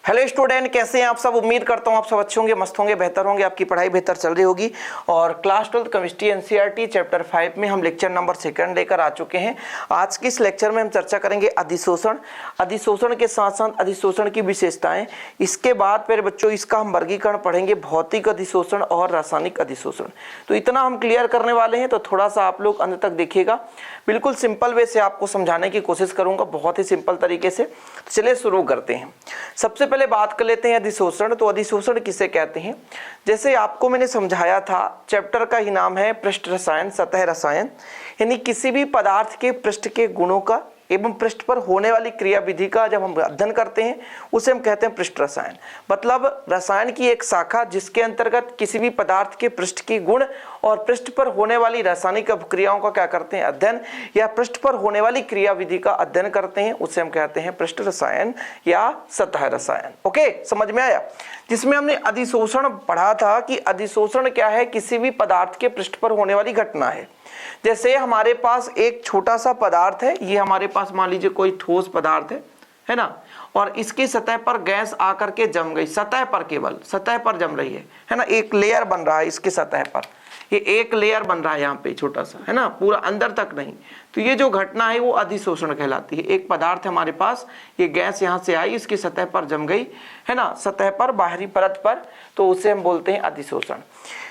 Hello student, कैसे हैं आप सब। उम्मीद करता हूँ आप सब अच्छे होंगे, मस्त होंगे, बेहतर होंगे, आपकी पढ़ाई बेहतर चल रही होगी। और क्लास 12 केमिस्ट्री एनसीईआरटी चैप्टर 5 में हम लेक्चर नंबर 2 लेकर आ चुके हैं। आज के इस लेक्चर में हम चर्चा करेंगे अधिशोषण, अधिशोषण के साथ साथ अधिशोषण की विशेषताएं। इसके बाद फिर बच्चों इसका हम वर्गीकरण पढ़ेंगे, भौतिक अधिशोषण और रासायनिक अधिशोषण। तो इतना हम क्लियर करने वाले हैं, तो थोड़ा सा आप लोग अंत तक देखिएगा। बिल्कुल सिंपल वे से आपको समझाने की कोशिश करूंगा, बहुत ही सिंपल तरीके से। तो चलिए शुरू करते हैं। सबसे पहले बात कर लेते हैं अधिशोषण। तो अधिशोषण किसे कहते हैं, जैसे आपको मैंने समझाया था, चैप्टर का ही नाम है पृष्ठ रसायन, सतह रसायन। यानी किसी भी पदार्थ के पृष्ठ के गुणों का एवं पृष्ठ पर होने वाली क्रियाविधि का जब हम अध्ययन करते हैं उसे हम कहते हैं पृष्ठ रसायन। मतलब रसायन की एक शाखा जिसके अंतर्गत किसी भी पदार्थ के पृष्ठ की गुण और पृष्ठ पर होने वाली रासायनिक अभिक्रियाओं का क्या करते हैं, अध्ययन, या पृष्ठ पर होने वाली क्रियाविधि का अध्ययन करते हैं, उसे हम कहते हैं पृष्ठ रसायन या सतह रसायन। ओके, समझ में आया। जिसमें हमने अधिशोषण पढ़ा था कि अधिशोषण क्या है, किसी भी पदार्थ के पृष्ठ पर होने वाली घटना है। जैसे हमारे पास एक छोटा सा पदार्थ है, ये हमारे पास मान लीजिए कोई ठोस पदार्थ है ना, और इसकी सतह पर गैस आकर के जम गई, सतह पर, केवल सतह पर जम रही है ना, एक लेयर बन रहा है इसकी सतह पर, ये एक लेयर बन रहा है यहाँ पे छोटा सा, है ना, पूरा अंदर तक नहीं। तो ये जो घटना है वो अधिशोषण कहलाती है। एक पदार्थ है हमारे पास, ये गैस यहाँ से आई, इसकी सतह पर जम गई, है ना, सतह पर, बाहरी परत पर, तो उसे हम बोलते हैं अधिशोषण।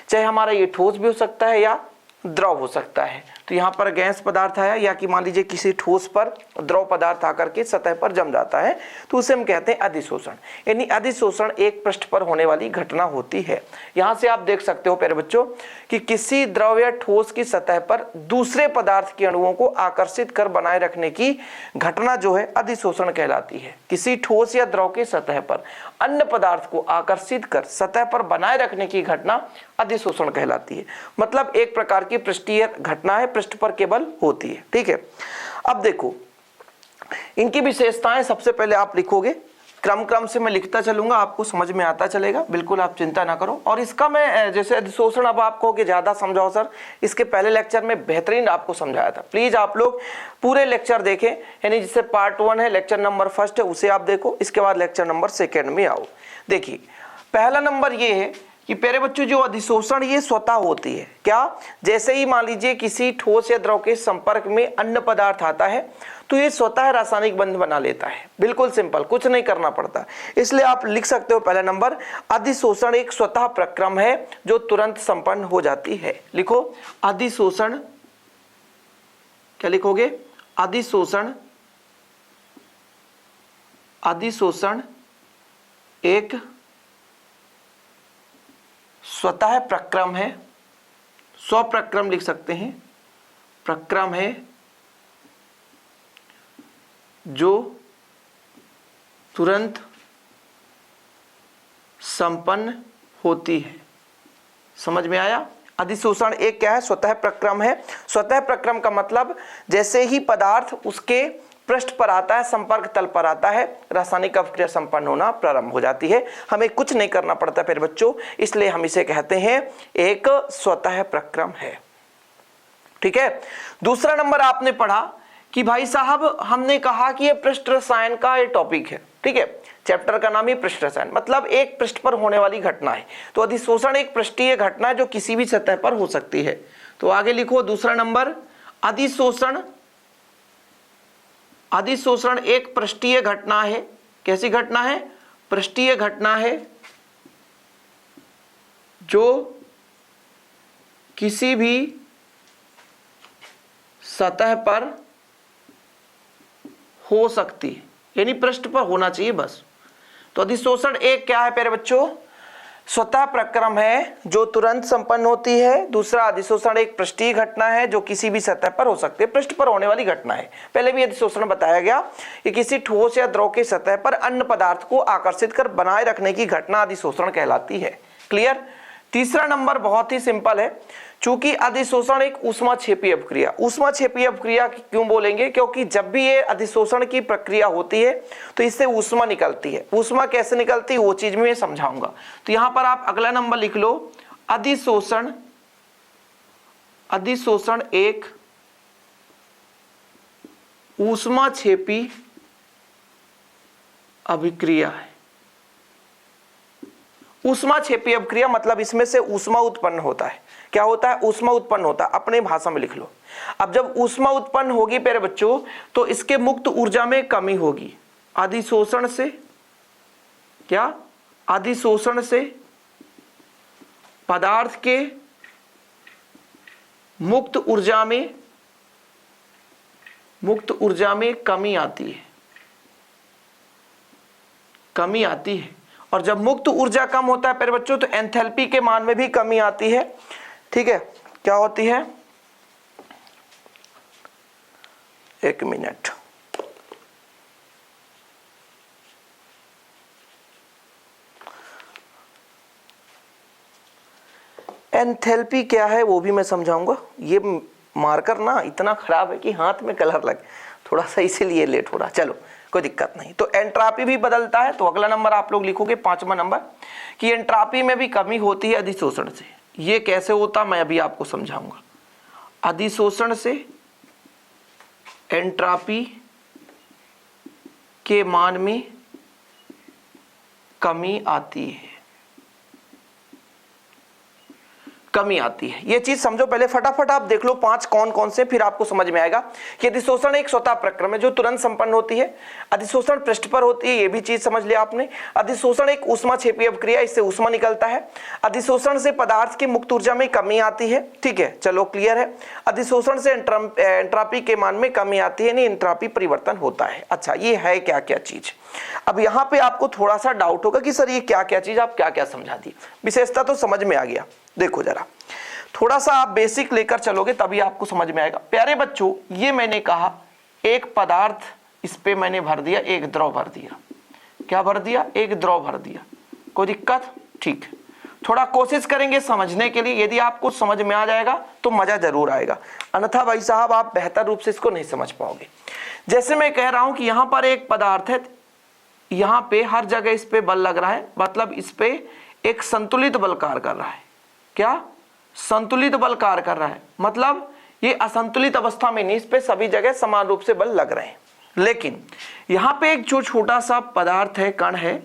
चाहे हमारा ये ठोस भी हो सकता है या द्रव हो सकता है। तो यहाँ पर गैस पदार्थ आया, या कि मान लीजिए किसी ठोस पर द्रव पदार्थ आकर के सतह पर जम जाता है, तो उसे हम कहते हैं अधिशोषण। यानी अधिशोषण एक पृष्ठ पर होने वाली घटना होती है। यहाँ से आप देख सकते हो प्यारे बच्चों कि किसी द्रव या ठोस की सतह पर दूसरे पदार्थ के अणुओं को आकर्षित कर बनाए रखने की घटना जो है अधिशोषण कहलाती है। किसी ठोस या द्रव की सतह पर अन्य पदार्थ को आकर्षित कर सतह पर बनाए रखने की घटना अधिशोषण कहलाती है। मतलब एक प्रकार की पृष्ठीय घटना है, पृष्ठ पर केवल होती है। ठीक है, अब देखो इनकी विशेषताएं सबसे पहले आप लिखोगे, क्रम से मैं लिखता चलूंगा, आपको समझ में आता चलेगा, बिल्कुल आप चिंता ना करो। और इसका मैं जैसे अधिशोषण अब आपको कि ज्यादा समझाओ सर, इसके पहले लेक्चर में बेहतरीन आपको समझाया था। प्लीज आप लोग पूरे लेक्चर देखें, यानी जिससे पार्ट 1 है, लेक्चर नंबर 1 है, उसे आप देखो, इसके बाद लेक्चर नंबर 2 में आओ। देखिए पहला नंबर ये है कि प्यारे बच्चों जो अधिशोषण ये स्वतः होती है। क्या, जैसे ही मान लीजिए किसी ठोस या द्रव के संपर्क में अन्य पदार्थ आता है तो ये स्वतः रासायनिक बंध बना लेता है। बिल्कुल सिंपल, कुछ नहीं करना पड़ता। इसलिए आप लिख सकते हो पहला नंबर, अधिशोषण एक स्वतः प्रक्रम है जो तुरंत संपन्न हो जाती है। लिखो अधिशोषण, क्या लिखोगे, अधिशोषण, अधिशोषण एक स्वतः प्रक्रम है, स्वप्रक्रम लिख सकते हैं, प्रक्रम है जो तुरंत संपन्न होती है। समझ में आया। अधिशोषण एक क्या है, स्वतः प्रक्रम है। स्वतः प्रक्रम का मतलब जैसे ही पदार्थ उसके पृष्ठ पर आता है, संपर्क तल पर आता है, रासायनिक अभिक्रिया संपन्न होना प्रारंभ हो जाती है। हमें कुछ नहीं करना पड़ता फिर बच्चों, इसलिए हम इसे कहते हैं एक स्वतः प्रक्रम है। ठीक है। दूसरा नंबर आपने पढ़ा कि भाई साहब हमने कहा कि ये पृष्ठ रसायन का ये टॉपिक है। ठीक है, चैप्टर का नाम ही पृष्ठ रसायन, मतलब एक पृष्ठ पर होने वाली घटना है। तो अधिशोषण एक पृष्ठीय घटना है जो किसी भी सतह पर हो सकती है। तो आगे लिखो दूसरा नंबर, अधिशोषण, अधिशोषण एक पृष्ठीय घटना है। कैसी घटना है, पृष्ठीय घटना है जो किसी भी सतह पर हो सकती है, यानी पृष्ठ पर होना चाहिए बस। तो अधिशोषण एक क्या है प्यारे बच्चों, स्वतः प्रक्रम है जो तुरंत संपन्न होती है। दूसरा, अधिशोषण एक पृष्ठीय घटना है जो किसी भी सतह पर हो सकती है, पृष्ठ पर होने वाली घटना है। पहले भी अधिशोषण बताया गया कि किसी ठोस या द्रव के सतह पर अन्य पदार्थ को आकर्षित कर बनाए रखने की घटना अधिशोषण कहलाती है। क्लियर। तीसरा नंबर बहुत ही सिंपल है, चूंकि अधिशोषण एक ऊष्माक्षेपीय अभिक्रिया, ऊष्माक्षेपीय अभिक्रिया क्यों बोलेंगे, क्योंकि जब भी ये अधिशोषण की प्रक्रिया होती है तो इससे ऊष्मा निकलती है। ऊष्मा कैसे निकलती है वो चीज मैं समझाऊंगा। तो यहां पर आप अगला नंबर लिख लो, अधिशोषण, अधिशोषण एक ऊष्माक्षेपी अभिक्रिया है। ऊष्माक्षेपी अभिक्रिया मतलब इसमें से ऊष्मा उत्पन्न होता है। क्या होता है? ऊष्मा उत्पन्न होता है। अपने भाषा में लिख लो। अब जब ऊष्मा उत्पन्न होगी प्यारे बच्चों तो इसके मुक्त ऊर्जा में कमी होगी। अधिशोषण से क्या? अधिशोषण से पदार्थ के मुक्त ऊर्जा में कमी आती है। कमी आती है। और जब मुक्त ऊर्जा कम होता है प्यारे बच्चों तो एंथैल्पी के मान में भी कमी आती है। ठीक है, क्या होती है? एक मिनट। एंथैल्पी क्या है वो भी मैं समझाऊंगा। ये मार्कर ना इतना खराब है कि हाथ में कलर लगे, थोड़ा सा इसीलिए लेट हो रहा। चलो कोई दिक्कत नहीं। तो एंट्रापी भी बदलता है। तो अगला नंबर आप लोग लिखोगे 5वां नंबर कि एंट्रापी में भी कमी होती है अधिशोषण से। ये कैसे होता मैं अभी आपको समझाऊंगा। अधिशोषण से एंट्रापी के मान में कमी आती है। कमी आती है, ये चीज समझो पहले। फटाफट आप देख लो 5 कौन कौन से, फिर आपको समझ में आएगा कि अधिशोषण एक स्वतः प्रक्रम है जो तुरंत संपन्न होती है। अधिशोषण पृष्ठ पर होती है, ये भी चीज समझ लिया आपने। अधिशोषण एक ऊष्माक्षेपी अभिक्रिया, इससे ऊष्मा निकलता है। अधिशोषण से पदार्थ की मुक्त ऊर्जा में कमी आती है। ठीक है, चलो क्लियर है। अधिशोषण से एंट्रापी के मान में कमी आती है, यानी एंट्रापी परिवर्तन होता है। अच्छा, ये है क्या क्या चीज। अब यहाँ पे आपको थोड़ा सा डाउट होगा कि सर ये क्या क्या चीज आप क्या क्या समझा दी। विशेषता तो समझ में आ गया। देखो जरा, थोड़ा सा आप बेसिक लेकर चलोगे तभी आपको समझ में आएगा। प्यारे बच्चों, ये मैंने कहा एक पदार्थ, इस पे मैंने भर दिया एक द्रव भर दिया। क्या भर दिया? एक द्रव भर दिया। कोई दिक्कत? ठीक है, थोड़ा कोशिश करेंगे समझने के लिए। यदि आपको समझ में आ जाएगा तो मजा जरूर आएगा, अन्यथा भाई साहब आप बेहतर रूप से इसको नहीं समझ पाओगे। जैसे मैं कह रहा हूं कि यहां पर एक पदार्थ है, यहां पे हर जगह इस पे बल लग रहा है, मतलब इस पे एक संतुलित बल कार्य कर रहा है। क्या? संतुलित बल कार्य कर रहा है, मतलब ये असंतुलित अवस्था में नहीं, इस पे सभी जगह समान रूप से बल लग रहे हैं। लेकिन यहां पे एक जो छोटा सा पदार्थ है, कण है,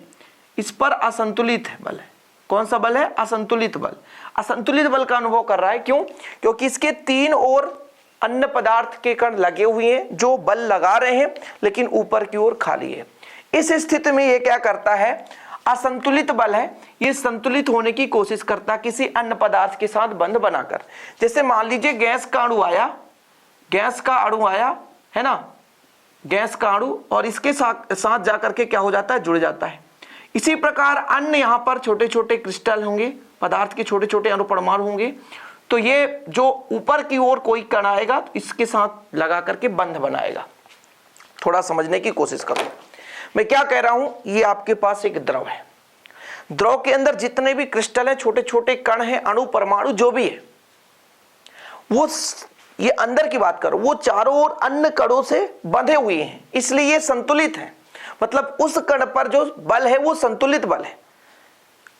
इस पर असंतुलित बल है। कौन सा बल है? असंतुलित बल। असंतुलित बल का अनुभव कर रहा है। क्यों? क्योंकि इसके 3 ओर अन्य पदार्थ के कण लगे हुए हैं जो बल लगा रहे हैं, लेकिन ऊपर की ओर खाली है। इस स्थिति में ये क्या करता है? असंतुलित बल है, ये संतुलित होने की कोशिश करता किसी अन्य पदार्थ के साथ बंध बनाकर। जैसे मान लीजिए गैस का अणु आया, गैस का अणु आया है ना, गैस का अणु, और इसके साथ जाकर के क्या हो जाता है? जुड़ जाता है। इसी प्रकार अन्य यहाँ पर छोटे छोटे क्रिस्टल होंगे, पदार्थ के छोटे छोटे अणु परमाणु होंगे, तो ये जो ऊपर की ओर कोई कण आएगा तो इसके साथ लगा करके बंध बनाएगा। थोड़ा समझने की कोशिश करो मैं क्या कह रहा हूं। ये आपके पास एक द्रव है, द्रव के अंदर जितने भी क्रिस्टल हैं, छोटे छोटे कण हैं, अणु परमाणु जो भी है, वो ये अंदर की बात करो, वो चारों ओर अन्य कणों से बंधे हुए हैं, इसलिए ये संतुलित है। मतलब उस कण पर जो बल है वो संतुलित बल है।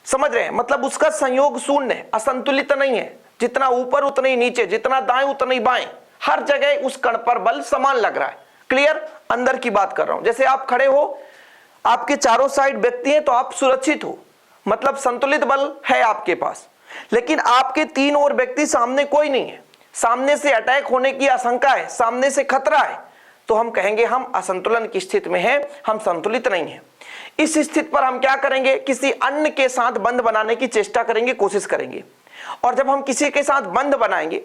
समझ रहे हैं? मतलब उसका संयोग शून्य है, असंतुलित नहीं है। जितना ऊपर उतना ही नीचे, जितना दाएं उतना ही बाएं, हर जगह उस कण पर बल समान लग रहा है। क्लियर? अंदर की बात कर रहा हूं। जैसे आप खड़े हो, आपके चारों साइड व्यक्ति हैं तो आप सुरक्षित हो, मतलब संतुलित बल है आपके पास। लेकिन आपके 3 और व्यक्ति, सामने कोई नहीं है, सामने से अटैक होने की आशंका है, सामने से खतरा है, तो हम कहेंगे हम असंतुलन की स्थिति में हैं, हम संतुलित नहीं हैं। इस स्थिति पर हम क्या करेंगे? किसी अन्य के साथ बंध बनाने की चेष्टा करेंगे, कोशिश करेंगे। और जब हम किसी के साथ बंध बनाएंगे,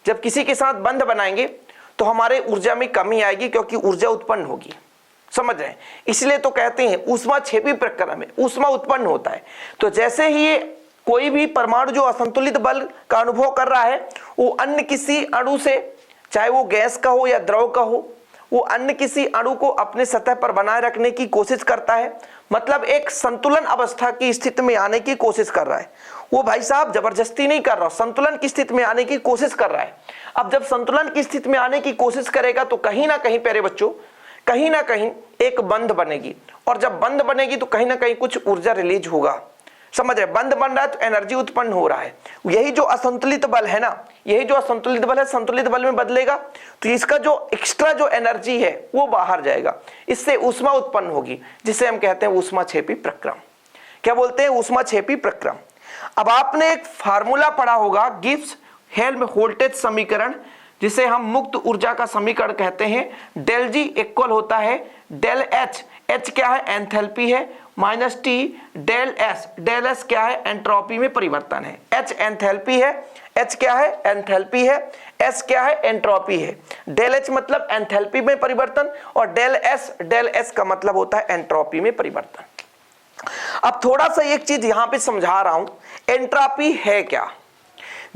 जब किसी के साथ बंध बनाएंगे तो हमारे ऊर्जा में कमी आएगी, क्योंकि ऊर्जा उत्पन्न होगी। समझ रहे हैं? इसलिए तो कहते हैं ऊष्माक्षेपी प्रक्रिया में ऊष्मा उत्पन्न होता है। तो जैसे ही ये कोई भी परमाणु जो असंतुलित बल का अनुभव कर रहा है, वो अन्य किसी अणु से, चाहे वो गैस का हो या द्रव का हो, वो अन्य किसी अणु को अपने सतह पर बनाए रखने की कोशिश करता है। मतलब एक संतुलन अवस्था की स्थिति में आने की कोशिश कर रहा है। वो भाई साहब जबरदस्ती नहीं कर रहा, संतुलन की स्थिति में आने की कोशिश कर रहा है। अब जब संतुलन की स्थिति में आने की कोशिश करेगा तो कहीं ना कहीं प्यारे बच्चों, कहीं ना कहीं एक बंध बनेगी, और जब बंध बनेगी तो कहीं ना कहीं कुछ ऊर्जा रिलीज होगा। समझ रहे? बंध बन रहा है तो एनर्जी उत्पन्न हो रहा है। यही जो असंतुलित बल है ना, यही जो असंतुलित बल है, संतुलित बल में बदलेगा तो इसका जो एक्स्ट्रा जो एनर्जी है वो बाहर जाएगा, इससे ऊष्मा उत्पन्न होगी, जिसे हम कहते हैं ऊष्माक्षेपी प्रक्रम। क्या बोलते हैं, ऊष्माक्षेपी प्रक्रम। अब आपने एक फार्मूला पढ़ा होगा, गिब्स हेल्महोल्ट्ज़ समीकरण, जिसे हम मुक्त ऊर्जा का समीकरण कहते हैं। डेल जी इक्वल होता है डेल एच, एच क्या है, एंथैल्पी है, माइनस टी डेल एस क्या है, एंट्रोपी में परिवर्तन है। एच एंथैल्पी है, एच क्या है, एंथैल्पी है, एस क्या है, एंट्रोपी है। डेल एच मतलब एंथैल्पी में परिवर्तन और डेल एस का मतलब होता है एंट्रोपी में परिवर्तन। अब थोड़ा सा एक चीज यहां पे समझा रहा हूं, एंट्रोपी है क्या।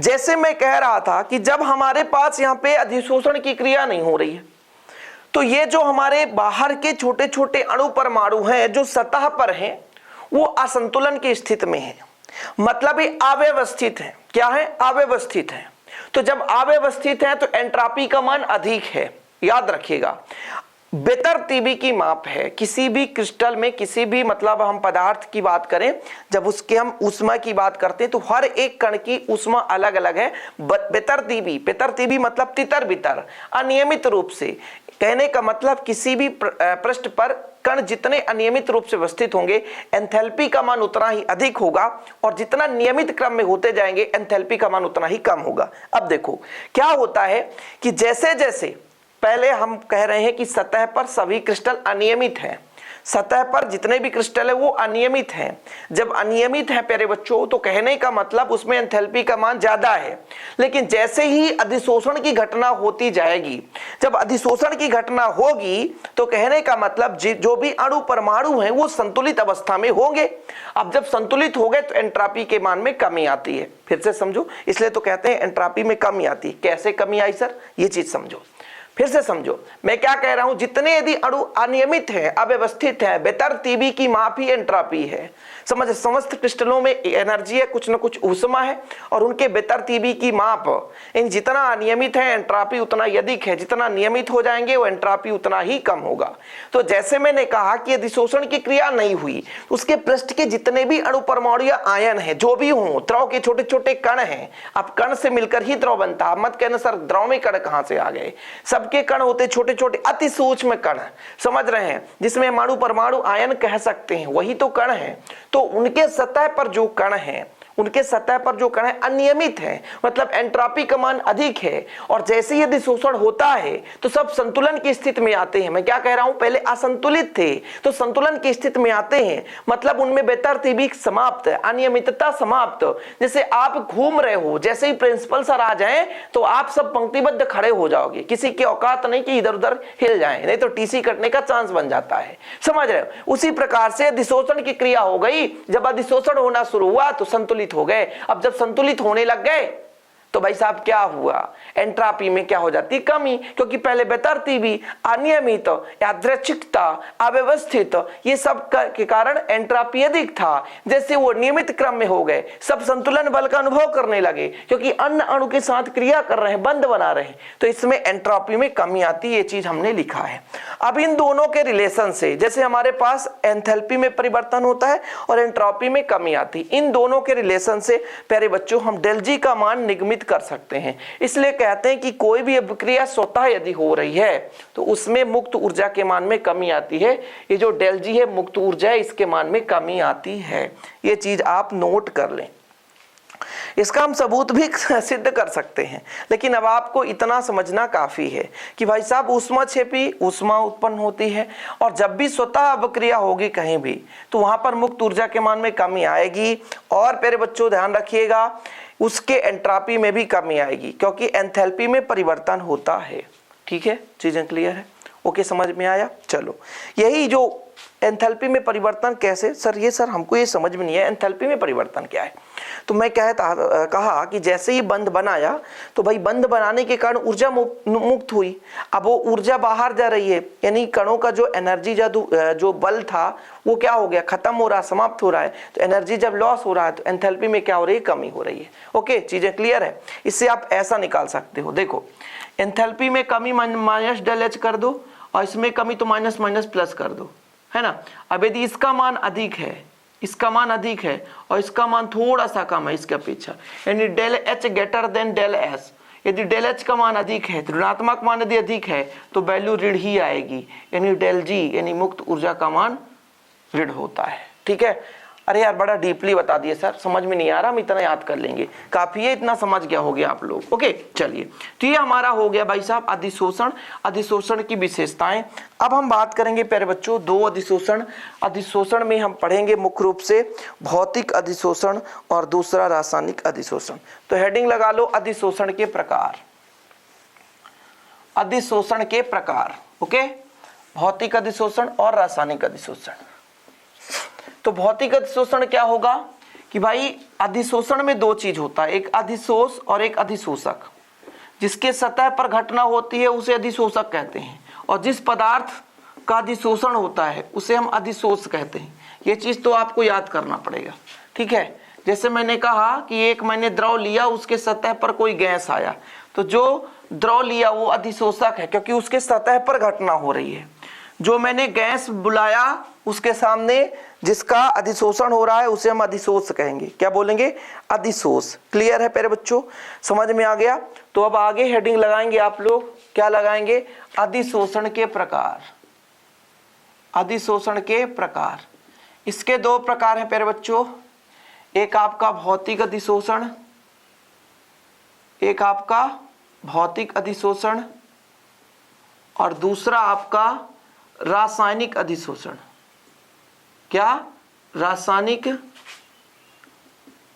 जैसे मैं कह रहा था कि जब हमारे पास यहाँ पे अधिशोषण की क्रिया नहीं हो रही है, तो ये जो हमारे बाहर के छोटे छोटे अणु परमाणु हैं जो सतह पर हैं, वो असंतुलन की स्थिति में हैं, मतलब ये अव्यवस्थित हैं। क्या है, अव्यवस्थित हैं। तो जब अव्यवस्थित हैं तो एंट्रोपी का मान अधिक है, याद रखिएगा। बेतरतीबी की माप है किसी भी क्रिस्टल में, किसी भी मतलब हम पदार्थ की बात करें, जब उसके हम ऊष्मा की बात करते हैं तो हर एक कण की ऊष्मा अलग अलग है। बेतरतीबी मतलब तितर बितर, अनियमित रूप से, कहने का मतलब किसी भी पृष्ठ पर कण जितने अनियमित रूप से अवस्थित होंगे एंथैल्पी का मान उतना ही अधिक होगा, और जितना नियमित क्रम में होते जाएंगे एंथैल्पी का मान उतना ही कम होगा। अब देखो क्या होता है कि जैसे जैसे पहले हम कह रहे हैं कि सतह पर सभी क्रिस्टल अनियमित हैं, सतह पर जितने भी क्रिस्टल है वो अनियमित हैं। जब अनियमित है प्यारे बच्चों, तो कहने का मतलब उसमें एंथैल्पी का मान ज्यादा है। लेकिन जैसे ही अधिशोषण की घटना होती जाएगी, जब अधिशोषण की घटना होगी तो कहने का मतलब जो भी अणु परमाणु हैं वो संतुलित अवस्था में होंगे। अब जब संतुलित हो गए तो एंट्रोपी के मान में कमी आती है। फिर से समझो, इसलिए तो कहते हैं एंट्रोपी में कमी आती है। कैसे कमी आई सर, ये चीज समझो, फिर से समझो मैं क्या कह रहा हूं। जितने यदि अणु अनियमित हैं, अव्यवस्थित हैं, बेतरतीबी की माप ही एंट्रोपी है। समझ, समस्त क्रिस्टलों में एनर्जी है, कुछ न कुछ ऊष्मा है, और उनके बेतरतीबी की माप, इन जितना अनियमित है एंट्रोपी उतना अधिक है, जितना नियमित हो जाएंगे वो एंट्रोपी उतना ही कम होगा। तो जैसे मैंने कहा कि अधिशोषण की क्रिया नहीं हुई, उसके पृष्ठ के जितने भी अणु परमाणु या आयन है, जो भी हों, द्रव के छोटे छोटे कण हैं, अब कण से मिलकर ही द्रव बनता है। मत कहना सर द्रव में कण कहां से आ गए, सबके कण होते छोटे छोटे अति सूक्ष्म कण, समझ रहे हैं, जिसमें अणु परमाणु आयन कह सकते हैं, वही तो कण हैं। तो उनके सतह पर जो कण हैं, उनके सतह पर जो कण है अनियमित है, मतलब एंट्रोपी का मान अधिक है। और जैसे ही यदि शोषण होता है तो सब संतुलन की स्थिति में आते हैं। मैं क्या कह रहा हूं, पहले असंतुलित थे तो संतुलन की स्थिति में आते हैं, मतलब उनमें बेतरतीबी समाप्त, अनियमितता समाप्त। जैसे आप घूम रहे हो, जैसे ही प्रिंसिपल सर आ जाए तो आप सब पंक्तिबद्ध खड़े हो जाओगे, किसी की औकात नहीं कि इधर उधर हिल जाए, नहीं तो टीसी कटने का चांस बन जाता है। समझ रहे हो, उसी प्रकार से अधिशोषण की क्रिया हो गई। जब अधिशोषण होना शुरू हुआ तो संतुलित हो गए। अब जब संतुलित होने लग गए तो भाई साहब क्या हुआ, एंट्रोपी में क्या हो जाती, कमी, क्योंकि पहले बेतरतीबी, अनियमित, यादृच्छिकता, अव्यवस्थित, ये सब के कारण एंट्रोपी अधिक था। जैसे वो नियमित क्रम में हो गए, सब संतुलन बल का अनुभव करने लगे, क्योंकि अन्य अणु के साथ क्रिया कर रहे हैं, बंध बना रहे हैं, तो इसमें एंट्रोपी में कमी आती है। ये चीज हमने लिखा है। अब इन दोनों के रिलेशन से, जैसे हमारे पास एंथैल्पी में परिवर्तन होता है और एंट्रोपी में कमी आती है, इन दोनों के रिलेशन से प्यारे बच्चों हम डेल जी का मान निगमित कर सकते हैं। इसलिए कहते हैं कि कोई भी अभिक्रिया स्वतः यदि हो रही है तो उसमें मुक्त ऊर्जा के मान में कमी आती है। ये जो डेल जी है मुक्त ऊर्जा है, इसके मान में कमी आती है। ये चीज आप नोट कर लें। इसका हम सबूत भी सिद्ध कर सकते हैं, लेकिन अब आपको इतना समझना काफी है कि भाई साहब ऊष्माक्षेपी ऊष्मा उत्पन्न होती है, और जब भी स्वतः अभिक्रिया होगी कहीं भी तो वहां पर मुक्त ऊर्जा के मान में कमी आएगी। और प्यारे बच्चों ध्यान रखिएगा, उसके एंट्रोपी में भी कमी आएगी, क्योंकि एंथैल्पी में परिवर्तन होता है। ठीक है, चीजें क्लियर है, ओके, समझ में आया। चलो, यही जो एंथैल्पी में परिवर्तन कैसे सर, ये सर हमको ये समझ में नहीं है, एंथैल्पी में परिवर्तन क्या है। तो मैं कहा कि जैसे ही बंध बनाया तो भाई बंध बनाने के कारण ऊर्जा मुक्त हुई। अब वो ऊर्जा बाहर जा रही है, यानी कणों का जो एनर्जी जो बल था वो क्या हो गया, खत्म हो रहा, समाप्त हो रहा है। तो एनर्जी जब लॉस हो रहा है तो एंथैल्पी में क्या हो रही है, कमी हो रही है। ओके, चीजें क्लियर है। इससे आप ऐसा निकाल सकते हो, देखो एंथैल्पी में कमी माइनस डेल एच कर दो, और इसमें कमी तो माइनस माइनस प्लस कर दो, है ना। अब यदि इसका मान अधिक है, इसका मान अधिक है और इसका मान थोड़ा सा कम है इसके अपेक्षा, यानी del h greater than del s. यदि डेल एच का मान अधिक है, ऋणात्मक मान यदि अधिक है तो वैल्यू ऋण ही आएगी, यानी डेल जी यानी मुक्त ऊर्जा का मान ऋण होता है। ठीक है, अरे यार बड़ा डीपली बता दिए सर, समझ में नहीं आ रहा, हम इतना याद कर लेंगे, काफी है, इतना समझ गया हो गया आप लोग। ओके चलिए, तो ये हमारा हो गया भाई साहब अधिशोषण, अधिशोषण की विशेषताएं। अब हम बात करेंगे प्यारे बच्चों दो अधिशोषण। अधिशोषण में हम पढ़ेंगे मुख्य रूप से भौतिक अधिशोषण और दूसरा रासायनिक अधिशोषण। तो हेडिंग लगा लो अधिशोषण के प्रकार, अधिशोषण के प्रकार। ओके, भौतिक अधिशोषण और रासायनिक अधिशोषण। तो भौतिक अधिशोषण क्या होगा कि भाई अधिशोषण में दो चीज होता है, एक अधिशोष और एक अधिशोषक। जिसके सतह पर घटना होती है उसे अधिशोषक कहते हैं, और जिस पदार्थ का अधिशोषण होता है उसे हम अधिशोष कहते हैं। ये चीज तो आपको याद करना पड़ेगा, ठीक है। जैसे मैंने कहा कि एक मैंने द्रव लिया, उसके सतह पर कोई गैस आया, तो जो द्रव लिया वो अधिशोषक है क्योंकि उसके सतह पर घटना हो रही है। जो मैंने गैस बुलाया उसके सामने जिसका अधिशोषण हो रहा है उसे हम अधिशोष कहेंगे। क्या बोलेंगे? अधिशोष। क्लियर है प्यारे बच्चों, समझ में आ गया? तो अब आगे हेडिंग लगाएंगे आप लोग, क्या लगाएंगे? अधिशोषण के प्रकार। अधिशोषण के प्रकार, इसके दो प्रकार हैं प्यारे बच्चों, एक आपका भौतिक अधिशोषण, एक आपका भौतिक अधिशोषण और दूसरा आपका रासायनिक अधिशोषण। क्या? रासायनिक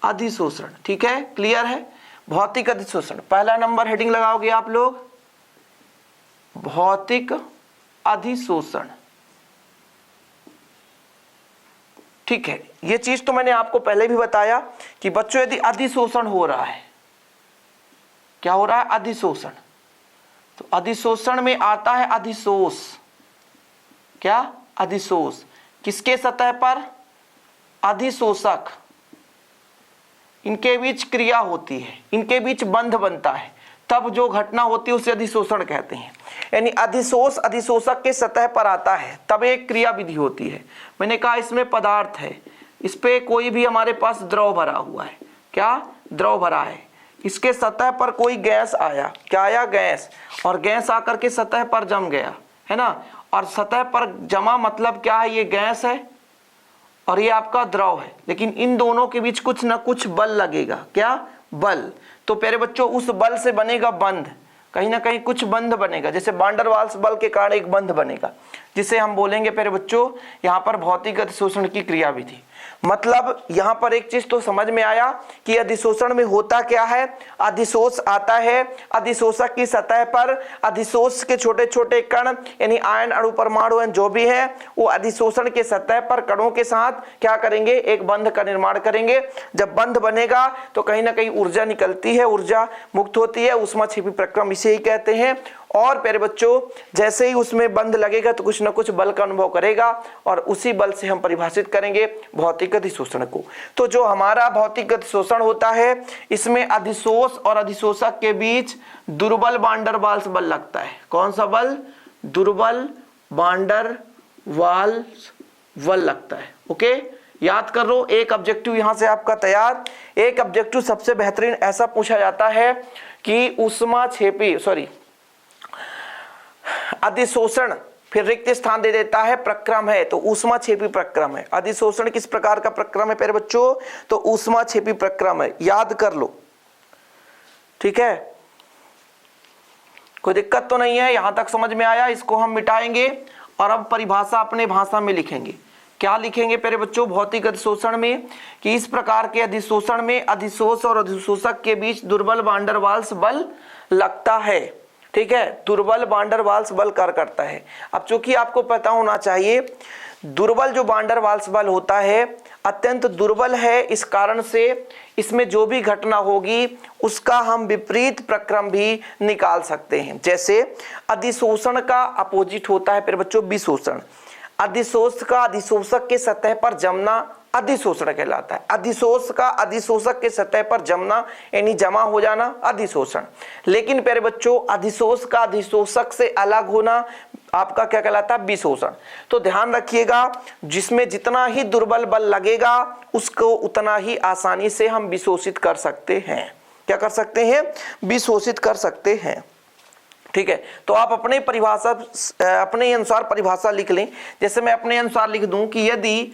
अधिशोषण। ठीक है, क्लियर है? भौतिक अधिशोषण, पहला नंबर हेडिंग लगाओगे आप लोग, भौतिक अधिशोषण। ठीक है, ये चीज तो मैंने आपको पहले भी बताया कि बच्चों यदि अधिशोषण हो रहा है, क्या हो रहा है? अधिशोषण। तो अधिशोषण में आता है अधिशोष। क्या? अधिशोष। किसके सतह पर? अधिशोषक। इनके बीच क्रिया होती है, इनके बीच बंध बनता है, तब जो घटना होती है उसे अधिशोषण कहते हैं। यानी अधिशोष अधिशोषक के सतह पर आता है तब एक क्रिया विधि होती है। मैंने कहा इसमें पदार्थ है, इस पे कोई भी हमारे पास द्रव भरा हुआ है। क्या? द्रव भरा है। इसके सतह पर कोई गैस आया, क्या आया? गैस। और गैस आकर के सतह पर जम गया, है ना। और सतह पर जमा मतलब क्या है? ये गैस है और ये आपका द्रव है, लेकिन इन दोनों के बीच कुछ ना कुछ बल लगेगा। क्या? बल। तो प्यारे बच्चों उस बल से बनेगा बंध, कहीं ना कहीं कुछ बंध बनेगा, जैसे वान डेर वाल्स बल के कारण एक बंध बनेगा, जिसे हम बोलेंगे प्यारे बच्चों यहाँ पर भौतिक अधिशोषण की क्रिया विधि। मतलब यहाँ पर एक चीज तो समझ में आया कि अधिशोषण में होता क्या है? अधिशोष आता है, अधिशोषक की सतह पर अधिशोष के छोटे छोटे कण यानी आयन अणु परमाणु जो भी है वो अधिशोषण के सतह पर कणों के साथ क्या करेंगे? एक बंध का निर्माण करेंगे। जब बंध बनेगा तो कहीं ना कहीं ऊर्जा निकलती है, ऊर्जा मुक्त होती है, ऊष्मा छिपी प्रक्रम इसे ही कहते हैं। और प्यारे बच्चों जैसे ही उसमें बंध लगेगा तो कुछ ना कुछ बल का अनुभव करेगा और उसी बल से हम परिभाषित करेंगे भौतिक अधिशोषण को। तो जो हमारा भौतिक अधिशोषण होता है इसमें अधिशोष और अधिशोषक के बीच दुर्बल वान डेर वाल्स बल लगता है। कौन सा बल? दुर्बल वान डेर वाल्स बल लगता है। ओके, याद कर लो। एक ऑब्जेक्टिव यहां से आपका तैयार। एक ऑब्जेक्टिव सबसे बेहतरीन ऐसा पूछा जाता है कि ऊष्मा छेपी अधिशोषण, फिर रिक्त स्थान दे देता है, प्रक्रम है तो ऊष्मा छेपी प्रक्रम है। अधिशोषण किस प्रकार का प्रक्रम है प्यारे बच्चों? तो ऊष्मा छेपी प्रक्रम है, याद कर लो। ठीक है, कोई दिक्कत तो नहीं है, यहां तक समझ में आया? इसको हम मिटाएंगे और अब परिभाषा अपने भाषा में लिखेंगे। क्या लिखेंगे प्यारे बच्चों भौतिक अधिशोषण में? कि इस प्रकार के अधिशोषण में अधिशोष और अधिशोषक के बीच दुर्बल वान डेर वाल्स बल लगता है। ठीक है, दुर्बल वान डेर वाल्स बल कार्य करता है। अब चूंकि आपको पता होना चाहिए दुर्बल जो वान डेर वाल्स बल होता है अत्यंत दुर्बल है, इस कारण से इसमें जो भी घटना होगी उसका हम विपरीत प्रक्रम भी निकाल सकते हैं। जैसे अधिशोषण का अपोजिट होता है फिर बच्चों विशोषण। अधिशोष का अधिशोषक के सतह पर जमना अधिशोषण कहलाता है। अधिशोष का अधिशोषक के सतह पर जमना यानी जमा हो जाना अधिशोषण। लेकिन प्यारे बच्चों अधिशोष का अधिशोषक से अलग होना आपका क्या कहलाता है? विशोषण। तो ध्यान रखिएगा जिसमें जितना ही दुर्बल बल लगेगा उसको उतना ही आसानी से हम विशोषित कर सकते हैं। क्या कर सकते हैं? विशोषित कर सकते हैं। ठीक है, तो आप अपने परिभाषा अपने अनुसार परिभाषा लिख लें। जैसे मैं अपने अनुसार लिख दूं कि यदि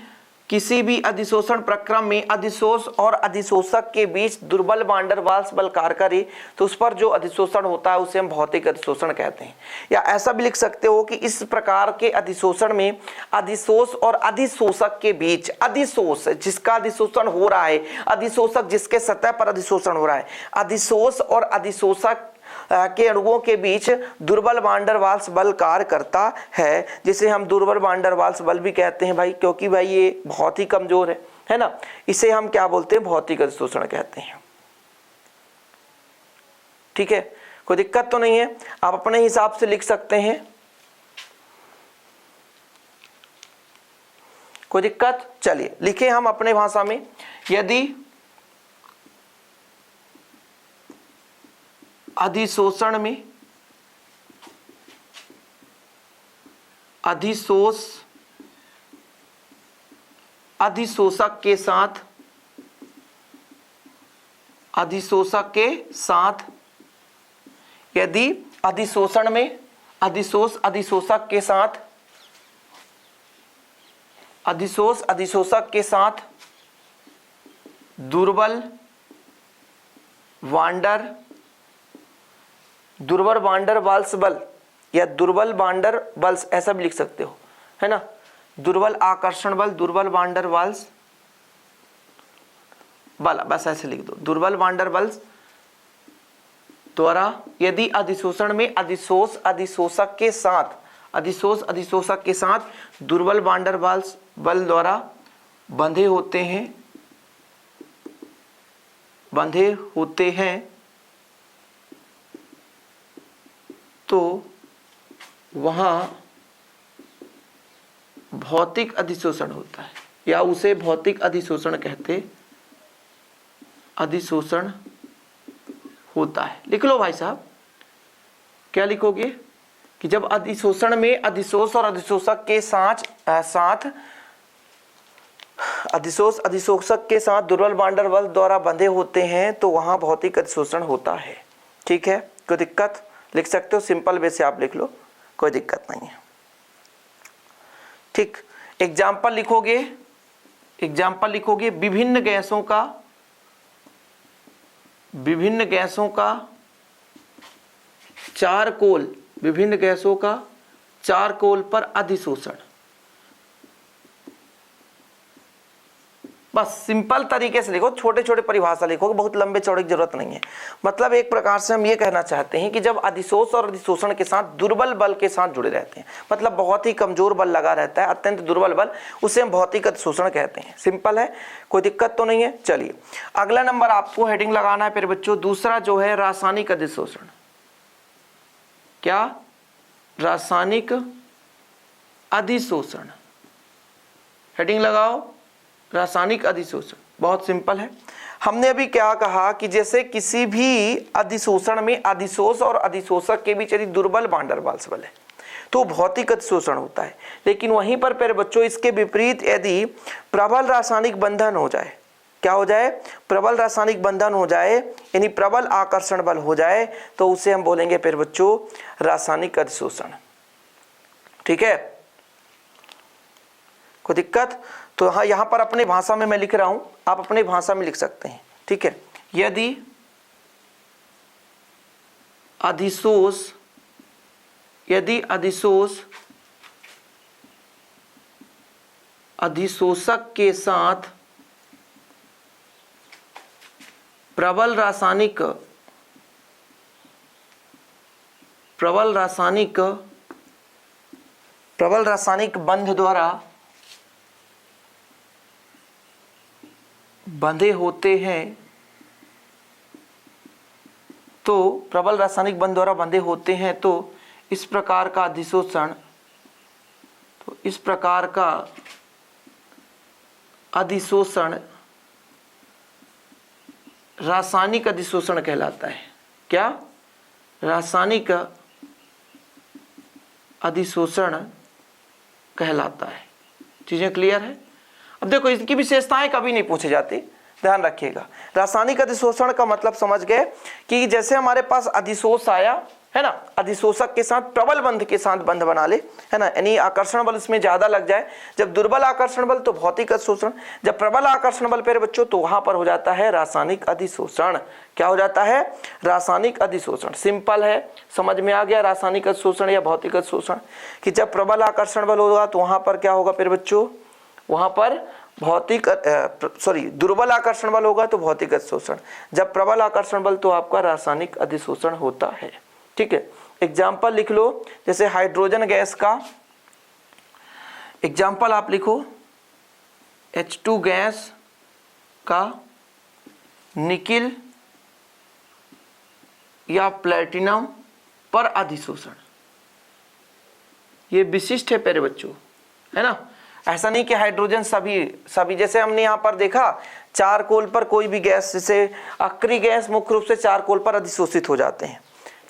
किसी भी अधिशोषण प्रक्रम में अधिशोष और अधिशोषक के बीच दुर्बल वान डेर वाल्स बल कार्य करे तो उस पर जो अधिशोषण होता है उसे हम भौतिक अधिशोषण कहते हैं। या ऐसा भी लिख सकते हो कि इस प्रकार के अधिशोषण में अधिशोष और अधिशोषक के बीच, अधिशोष जिसका अधिशोषण हो रहा है, अधिशोषक जिसके सतह पर अधिशोषण हो रहा है, अधिशोष और अधिशोषक के अणुओं के बीच दुर्बल वान डेर वाल्स बल कार्य करता है, जिसे हम दुर्बल वान डेर वाल्स बल भी कहते हैं भाई, क्योंकि भाई ये बहुत ही कमजोर है ना। इसे हम क्या बोलते हैं, भौतिक अधिशोषण कहते हैं। ठीक है, कोई दिक्कत तो नहीं है, आप अपने हिसाब से लिख सकते हैं, कोई दिक्कत। चलिए लिखें हम अपने भाषा में, यदि अधिशोषण में अधिशोषक के साथ यदि अधिशोषण में अधिशोषक के साथ दुर्बल वान डेर वाल्स बल या दुर्बल वान डेर वाल्स ऐसा भी लिख सकते हो, है ना, दुर्बल आकर्षण बल, दुर्बल वान डेर वाल्स बल, बस ऐसे लिख दो, दुर्बल वान डेर वाल्स द्वारा यदि अधिशोषण में अधिशोषक के साथ दुर्बल वान डेर वाल्स बल द्वारा बंधे होते हैं तो वहां भौतिक अधिशोषण होता है, या उसे भौतिक अधिशोषण कहते, अधिशोषण होता है। लिख लो भाई साहब, क्या लिखोगे कि जब अधिशोषण में अधिशोष और अधिशोषक के साथ अधिशोषक के साथ दुर्बल वान डेर वाल्स द्वारा बंधे होते हैं तो वहां भौतिक अधिशोषण होता है। ठीक है, कोई दिक्कत, लिख सकते हो, सिंपल वे से आप लिख लो, कोई दिक्कत नहीं है। ठीक, एग्जाम्पल लिखोगे, विभिन्न गैसों का चारकोल पर अधिशोषण। बस सिंपल तरीके से लिखो, छोटे छोटे परिभाषा लिखो, बहुत लंबे चौड़े की जरूरत नहीं है। मतलब एक प्रकार से हम ये कहना चाहते हैं कि जब अधिशोष और अधिशोषण के साथ दुर्बल बल के साथ जुड़े रहते हैं, मतलब बहुत ही कमजोर बल लगा रहता है, अत्यंत दुर्बल बल, उसे हम भौतिक अधिशोषण कहते हैं। सिंपल है, कोई दिक्कत तो नहीं है। चलिए अगला नंबर आपको हेडिंग लगाना है फिर बच्चों, दूसरा जो है रासायनिक अधिशोषण। क्या? रासायनिक अधिशोषण। हेडिंग लगाओ, रासायनिक अधिशोषण। बहुत सिंपल है। हमने अभी क्या कहा कि जैसे किसी भी अधिशोषण में अधिशोष और अधिशोषक के बीच यदि दुर्बल वान डेर वाल्स बल है तो भौतिक अधिशोषण होता है। लेकिन वहीं पर प्यारे बच्चों इसके विपरीत यदि प्रबल रासायनिक बंधन हो जाए, क्या हो जाए? प्रबल रासायनिक बंधन हो जाए, यानी प्रबल आकर्षण बल हो जाए, तो उसे हम बोलेंगे प्यारे बच्चों रासायनिक अधिशोषण। ठीक है, कोई दिक्कत? तो हाँ, यहाँ पर अपने भाषा में मैं लिख रहा हूं, आप अपने भाषा में लिख सकते हैं। ठीक है, यदि अधिशोषक के साथ प्रबल रासायनिक बंध द्वारा बंधे होते हैं तो प्रबल रासायनिक बंध द्वारा बंधे होते हैं तो इस प्रकार का अधिशोषण रासायनिक अधिशोषण कहलाता है। क्या? रासायनिक अधिशोषण कहलाता है। चीजें क्लियर है? अब देखो, इसकी विशेषताएं कभी नहीं पूछी जाती, ध्यान रखिएगा। रासायनिक अधिशोषण का मतलब समझ गए कि जैसे हमारे पास अधिशोष आया, है ना, अधिशोषक के साथ प्रबल बंध के साथ बंध बना ले, है ना, यानी आकर्षण बल इसमें ज्यादा लग जाए। जब दुर्बल आकर्षण बल तो भौतिक अधिशोषण, जब प्रबल आकर्षण बल पे बच्चों तो वहां पर हो जाता है रासायनिक अधिशोषण। क्या हो जाता है? रासायनिक अधिशोषण। सिंपल है, समझ में आ गया रासायनिक अधिशोषण या भौतिक अधिशोषण, कि जब प्रबल आकर्षण बल होगा तो वहां पर क्या होगा फिर बच्चों, वहां पर दुर्बल आकर्षण बल होगा तो भौतिक अधिशोषण, जब प्रबल आकर्षण बल तो आपका रासायनिक अधिशोषण होता है। ठीक है, एग्जाम्पल लिख लो, जैसे हाइड्रोजन गैस का एग्जाम्पल आप लिखो, H2 गैस का निकिल या प्लेटिनम पर अधिशोषण, ये विशिष्ट है प्यारे बच्चों, है ना। ऐसा नहीं कि हाइड्रोजन सभी जैसे हमने यहाँ पर देखा चारकोल पर कोई भी गैस, जैसे अक्रिय गैस मुख्य रूप से चारकोल पर अधिशोषित हो जाते हैं।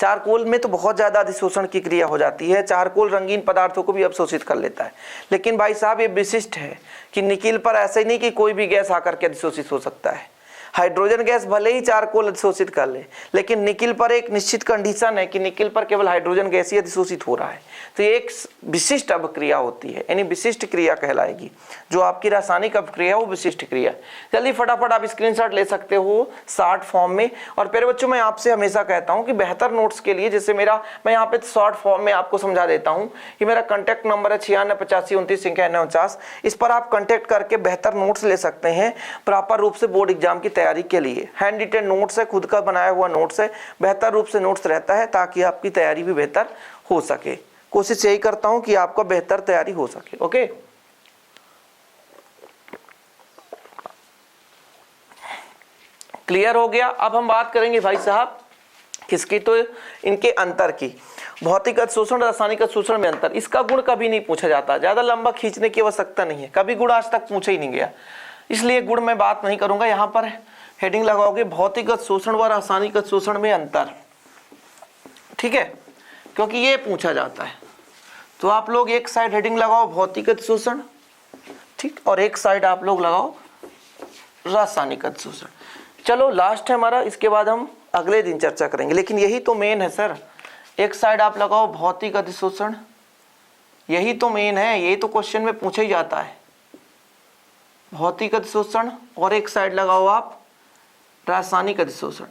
चारकोल में तो बहुत ज्यादा अधिशोषण की क्रिया हो जाती है, चारकोल रंगीन पदार्थों को भी अवशोषित कर लेता है। लेकिन भाई साहब ये विशिष्ट है कि निकिल पर ऐसा ही नहीं कि कोई भी गैस आकर के अधिशोषित हो सकता है। हाइड्रोजन गैस भले ही चारकोल अधिशोषित कर ले, लेकिन निकिल पर एक निश्चित कंडीशन है कि निकिल पर केवल हाइड्रोजन गैस ही अधिशोषित हो रहा है। तो ये एक विशिष्ट अभिक्रिया होती है, यानी विशिष्ट क्रिया कहलाएगी। जो आपकी रासायनिक अभिक्रिया है वो विशिष्ट क्रिया। जल्दी फटाफट आप स्क्रीनशॉट ले सकते हो शॉर्ट फॉर्म में। और फिर बच्चों मैं आपसे हमेशा कहता हूँ कि बेहतर नोट्स के लिए, जैसे मेरा मैं यहाँ पे शॉर्ट फॉर्म में आपको समझा देता हूँ कि मेरा कॉन्टैक्ट नंबर है 968529 इस पर आप कॉन्टैक्ट करके बेहतर नोट्स ले सकते हैं प्रॉपर रूप से बोर्ड एग्जाम की तैयारी के लिए। हैंड रिटेन नोट्स है, खुद का बनाया हुआ नोट्स है, बेहतर रूप से नोट्स रहता है ताकि आपकी तैयारी भी बेहतर हो सके। कोशिश यही करता हूं कि आपका बेहतर तैयारी हो सके। ओके, क्लियर हो गया। अब हम बात करेंगे भाई साहब किसकी, तो इनके अंतर की। भौतिक अधिशोषण रासायनिक अधिशोषण में अंतर, इसका गुण कभी नहीं पूछा जाता, ज्यादा लंबा खींचने की आवश्यकता नहीं है, कभी गुण आज तक पूछा ही नहीं गया, इसलिए गुण में बात नहीं करूंगा। यहां पर हेडिंग लगाओगे भौतिक अधिशोषण व रासायनिक अधिशोषण में अंतर, ठीक है, क्योंकि ये पूछा जाता है। तो आप लोग एक साइड हेडिंग लगाओ भौतिक अधिशोषण, ठीक, और एक साइड आप लोग लगाओ रासायनिक अधिशोषण। चलो लास्ट है हमारा, इसके बाद हम अगले दिन चर्चा करेंगे, लेकिन यही तो मेन है सर। एक साइड आप लगाओ भौतिक अधिशोषण, यही तो मेन है, यही तो क्वेश्चन में पूछा ही जाता है, भौतिक अधिशोषण, और एक साइड लगाओ आप रासायनिक अधिशोषण।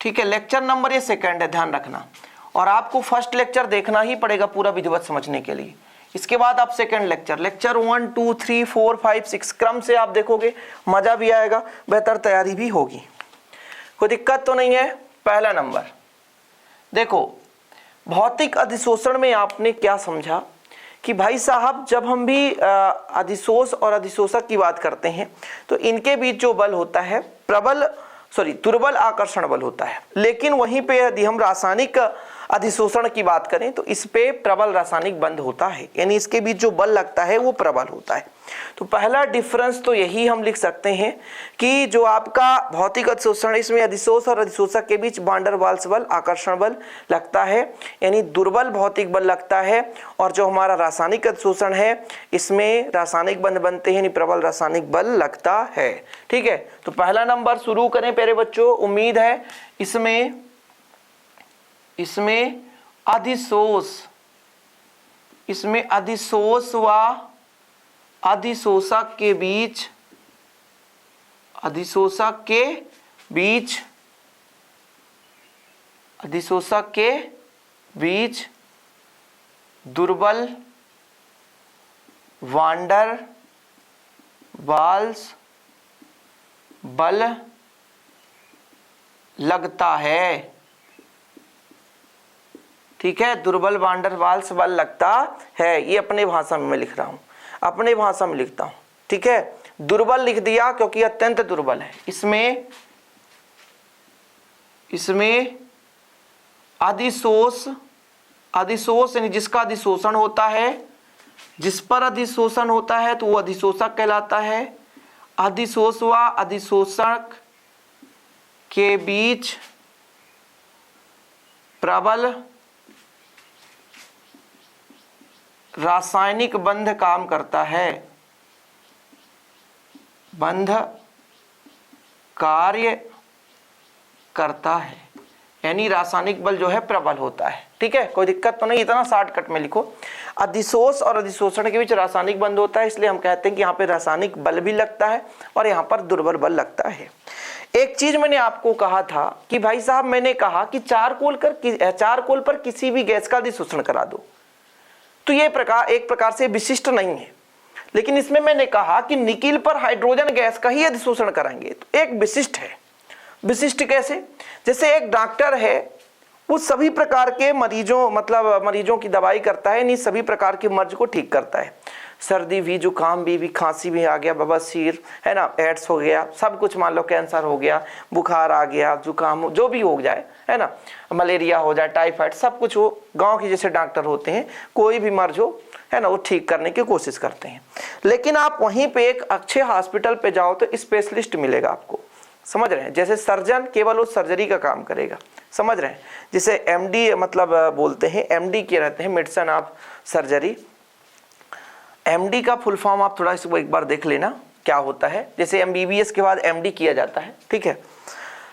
ठीक है, लेक्चर नंबर ये सेकंड है, ध्यान रखना, और आपको फर्स्ट लेक्चर देखना ही पड़ेगा पूरा विधिवत समझने के लिए। इसके बाद आप सेकंड लेक्चर 1 2 3 4 5 6 क्रम से आप देखोगे, मजा भी आएगा, बेहतर तैयारी भी होगी, कोई दिक्कत तो नहीं है। पहला नंबर देखो, भौतिक अधिशोषण में आपने क्या समझा कि भाई साहब जब हम भी अधिशोष और अधिशोषक की बात करते हैं तो इनके बीच जो बल होता है दुर्बल आकर्षण बल होता है, लेकिन वहीं पे यदि हम रासायनिक अधिशोषण की बात करें तो इस पे प्रबल रासायनिक बंध होता है, यानी इसके बीच जो बल लगता है वो प्रबल होता है। तो पहला डिफरेंस तो यही हम लिख सकते हैं कि जो आपका भौतिक अधिशोषण, इसमें अधिशोष और अधिशोषक के बीच वान डेर वाल्स बल, आकर्षण बल लगता है, यानी दुर्बल भौतिक बल लगता है। और जो हमारा रासायनिक अधिशोषण है इसमें रासायनिक बंध बनते हैं, यानी प्रबल रासायनिक बल लगता है। ठीक है, तो पहला नंबर शुरू करें प्यारे बच्चों। उम्मीद है इसमें अधिशोष व अधिशोषक के बीच दुर्बल वान डेर वाल्स बल लगता है। ठीक है, दुर्बल वान डेर वाल्स बल लगता है, ये अपने भाषा में मैं लिख रहा हूं, अपने भाषा में लिखता हूं। ठीक है, दुर्बल लिख दिया क्योंकि अत्यंत दुर्बल है। इसमें अधिशोष यानी जिसका अधिशोषण होता है, जिस पर अधिशोषण होता है तो वो अधिशोषक कहलाता है। अधिशोष व अधिशोषक के बीच प्रबल रासायनिक बंध काम करता है, बंध कार्य करता है, यानी रासायनिक बल जो है प्रबल होता है। ठीक है, कोई दिक्कत तो नहीं, इतना शॉर्टकट में लिखो। अधिशोष और अधिशोषण के बीच रासायनिक बंध होता है, इसलिए हम कहते हैं कि यहाँ पे रासायनिक बल भी लगता है और यहाँ पर दुर्बल बल लगता है। एक चीज मैंने आपको कहा था कि भाई साहब, मैंने कहा कि चारकोल पर किसी भी गैस का अधिशोषण करा दो, तो ये एक प्रकार से विशिष्ट नहीं है। लेकिन इसमें मैंने कहा कि निकिल पर हाइड्रोजन गैस का ही अधिशोषण कराएंगे, तो एक विशिष्ट है। विशिष्ट कैसे? जैसे एक डॉक्टर है, वो सभी प्रकार के मरीजों की दवाई करता है, नहीं सभी प्रकार के मर्ज को ठीक करता है। सर्दी भी, जुकाम भी खांसी भी आ गया, बवासीर है ना, एड्स हो गया, सब कुछ, मान लो कैंसर हो गया, बुखार आ गया, जुकाम जो भी हो जाए है ना, मलेरिया हो जाए, टाइफाइड, सब कुछ वो गांव के जैसे डॉक्टर होते हैं, कोई भी मर्ज हो है ना, वो ठीक करने की कोशिश करते हैं। लेकिन आप वहीं पे एक अच्छे हॉस्पिटल पे जाओ तो स्पेशलिस्ट मिलेगा आपको, समझ रहे हैं। जैसे सर्जन केवल वो सर्जरी का काम करेगा, समझ रहे हैं। जैसे एमडी बोलते हैं, एमडी के रहते हैं मेडिसिन ऑफ सर्जरी। एमडी का फुल फॉर्म आप थोड़ा इसको एक बार देख लेना क्या होता है। जैसे एमबीबीएस के बाद एमडी किया जाता है, ठीक है।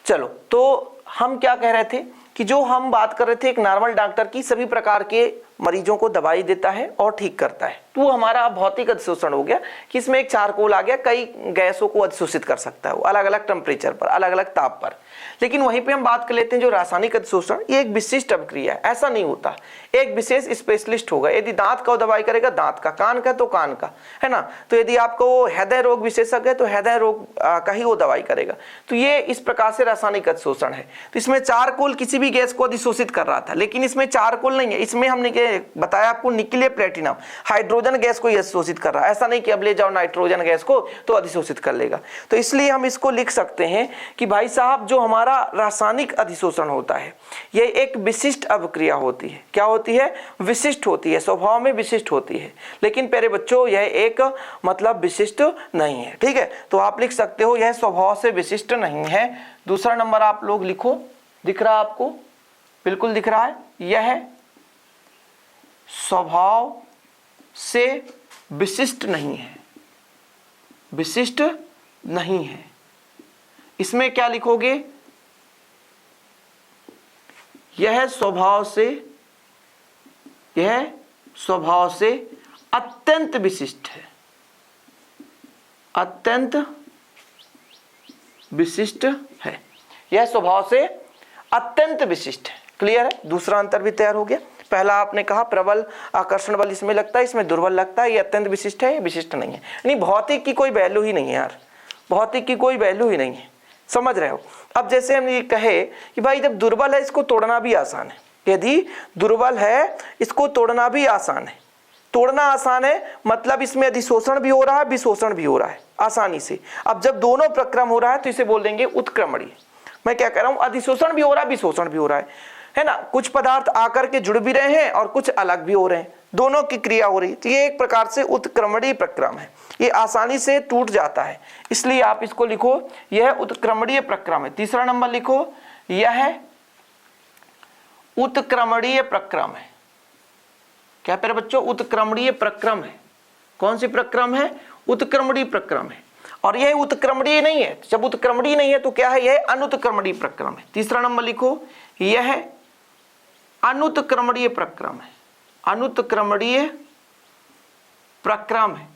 चलो, तो हम क्या कह रहे थे कि जो हम बात कर रहे थे, एक नॉर्मल डॉक्टर की सभी प्रकार के मरीजों को दवाई देता है और ठीक करता है, तो वो हमारा भौतिक अधिशोषण हो गया कि इसमें एक चारकोल आ गया, कई गैसों को अधिशोषित कर सकता है वो अलग अलग टेम्परेचर पर, अलग अलग ताप पर। लेकिन वहीं पे हम बात कर लेते हैं जो रासायनिक अधिशोषण, ये एक विशिष्ट अभिक्रिया है, ऐसा नहीं होता। एक विशेष स्पेशलिस्ट होगा, यदि दांत का दवाई करेगा दांत का, कान का तो कान का, है ना। तो यदि आपको हृदय रोग विशेषज्ञ है तो हृदय रोग का ही वो दवाई करेगा। तो ये इस प्रकार से रासायनिक अधिशोषण है। तो इसमें चारकोल किसी भी गैस को अधिशोषित कर रहा था, लेकिन इसमें चारकोल नहीं है। इसमें हमने बताया आपको निकिल प्लेटिनम हाइड्रोजन गैस को अधिशोषित कर रहा है, ऐसा नहीं कि अब ले जाओ नाइट्रोजन गैस को तो अधिशोषित कर लेगा। तो इसलिए हम इसको लिख सकते हैं कि भाई साहब, जो हमारा रासायनिक अधिशोषण होता है यह एक विशिष्ट अभिक्रिया होती है। क्या होती है? विशिष्ट होती है, स्वभाव में विशिष्ट होती है। लेकिन प्यारे बच्चों, यह एक विशिष्ट नहीं है, ठीक है। तो आप लिख सकते हो यह स्वभाव से विशिष्ट नहीं है। दूसरा नंबर आप लोग लिखो, दिख रहा है आपको? बिल्कुल दिख रहा है। यह स्वभाव से विशिष्ट नहीं है, विशिष्ट नहीं है। इसमें क्या लिखोगे? यह स्वभाव से अत्यंत विशिष्ट है, अत्यंत विशिष्ट है। यह स्वभाव से अत्यंत विशिष्ट है। क्लियर है? दूसरा अंतर भी तैयार हो गया। पहला आपने कहा प्रबल आकर्षण बल इसमें लगता है, इसमें दुर्बल लगता है। ये अत्यंत विशिष्ट है, ये विशिष्ट नहीं है। नहीं, भौतिक की कोई वैल्यू ही नहीं है यार, भौतिक की कोई वैल्यू ही नहीं है, समझ रहे हो। अब जैसे हम ये कहे कि भाई जब दुर्बल है इसको तोड़ना भी आसान है, यदि दुर्बल है इसको तोड़ना भी आसान है। तोड़ना आसान है मतलब इसमें अधिशोषण भी हो रहा है, विशोषण भी हो रहा है आसानी से। अब जब दोनों प्रक्रम हो रहा है तो इसे बोल देंगे उत्क्रमणीय। मैं क्या कह रहा हूं? अधिशोषण भी हो रहा है, विशोषण भी हो रहा है ना। कुछ पदार्थ आकर के जुड़ भी रहे हैं और कुछ अलग भी हो रहे हैं, दोनों की क्रिया हो रही है। तो ये एक प्रकार से उत्क्रमणीय प्रक्रम है, ये आसानी से टूट जाता है, इसलिए आप इसको लिखो यह उत्क्रमणीय प्रक्रम है। तीसरा नंबर लिखो यह उत्क्रमणीय प्रक्रम है। क्या प्यारे बच्चों? उत्क्रमणीय प्रक्रम है। कौन सी प्रक्रम है? उत्क्रमणीय प्रक्रम है। और यह उत्क्रमणीय नहीं है, जब उत्क्रमणीय नहीं है तो क्या है? यह अनुत्क्रमणीय प्रक्रम है। तीसरा नंबर लिखो यह अनुत्क्रमणीय प्रक्रम है, अनुत्क्रमणीय प्रक्रम है।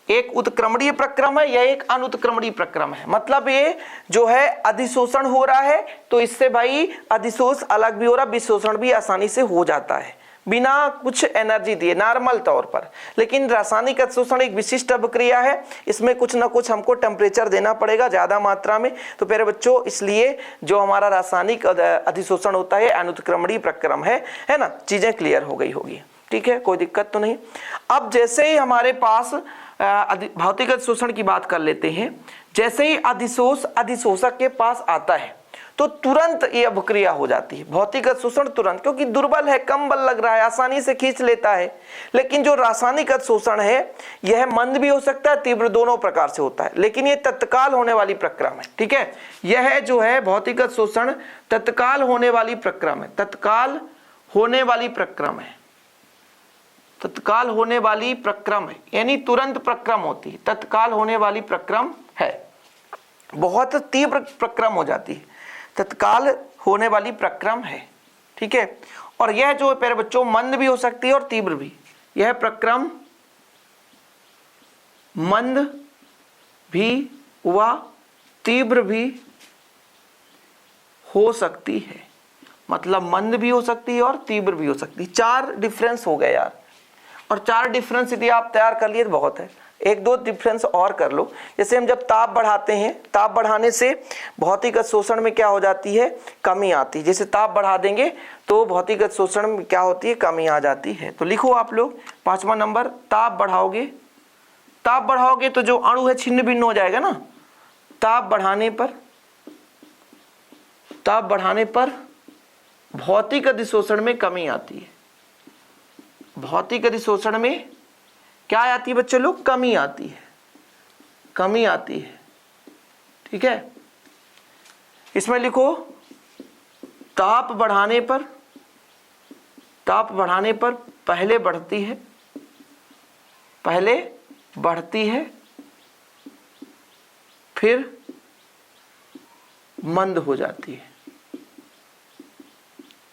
एक उत्क्रमणीय प्रक्रम है, यह एक अनुत्क्रमणीय प्रक्रम है। मतलब ये जो है अधिशोषण हो रहा है तो इससे भाई अधिशोष अलग भी हो रहा है, विशोषण भी आसानी से हो जाता है बिना कुछ एनर्जी दिए, नॉर्मल तौर पर। लेकिन रासायनिक अधिशोषण एक विशिष्ट अभिक्रिया है, इसमें कुछ ना कुछ हमको टेम्परेचर देना पड़ेगा ज्यादा मात्रा में। तो प्यारे बच्चों, इसलिए जो हमारा रासायनिक अधिशोषण होता है अनुत्क्रमणीय प्रक्रम है ना। चीजें क्लियर हो गई होगी, ठीक है, कोई दिक्कत तो नहीं। अब जैसे ही हमारे पास भौतिक अधिशोषण की बात कर लेते हैं, जैसे ही अधिशोष अधिशोषक के पास आता है तो तुरंत ये अभिक्रिया हो जाती है। भौतिक अधिशोषण तुरंत, क्योंकि दुर्बल है, कम बल लग रहा है, आसानी से खींच लेता है। लेकिन जो रासायनिक अधिशोषण है यह मंद भी हो सकता है, तीव्र, दोनों प्रकार से होता है। लेकिन ये तत्काल होने वाली प्रक्रम है, ठीक है। यह जो है भौतिक अधिशोषण तत्काल होने वाली प्रक्रम है, तत्काल होने वाली प्रक्रम है, तत्काल होने वाली प्रक्रम है, यानी तुरंत प्रक्रम होती है, तत्काल होने वाली प्रक्रम है। बहुत तीव्र प्रक्रम हो जाती है, तत्काल होने वाली प्रक्रम है, ठीक है। और यह जो प्यारे बच्चों मंद भी हो सकती है और तीव्र भी, यह प्रक्रम मंद भी व तीव्र भी हो सकती है, मतलब मंद भी हो सकती है और तीव्र भी हो सकती है। 4 डिफरेंस हो गए यार, और 4 डिफरेंस यदि आप तैयार कर लिए तो बहुत है। 1-2 डिफरेंस और कर लो। जैसे हम जब ताप बढ़ाते हैं, ताप बढ़ाने से भौतिक शोषण में क्या हो जाती है, कमी आती है। जैसे ताप बढ़ा देंगे तो भौतिक शोषण में क्या होती है, कमी आ जाती है। तो लिखो आप लोग 5वां नंबर, ताप बढ़ाओगे, ताप बढ़ाओगे तो जो अणु है छिन्न भिन्न हो जाएगा ना। ताप बढ़ाने पर भौतिक अधिशोषण में कमी आती है। भौतिक अधिशोषण में क्या आती है बच्चे लोग, कमी आती है, कमी आती है, ठीक है। इसमें लिखो ताप बढ़ाने पर पहले बढ़ती है फिर मंद हो जाती है।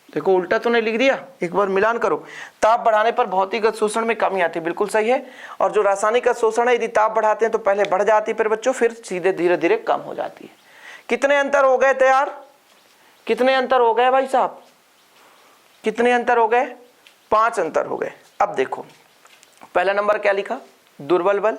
देखो उल्टा तो नहीं लिख दिया, एक बार मिलान करो। ताप बढ़ाने पर भौतिक शोषण में कमी आती है, बिल्कुल सही है। और जो रासायनिक शोषण है, यदि ताप बढ़ाते हैं तो पहले बढ़ जाती है फिर बच्चों, फिर सीधे धीरे धीरे कम हो जाती है। कितने अंतर हो गए तैयार, कितने अंतर हो गए भाई साहब, कितने अंतर हो गए, 5 अंतर हो गए। अब देखो पहला नंबर क्या लिखा, दुर्बल बल,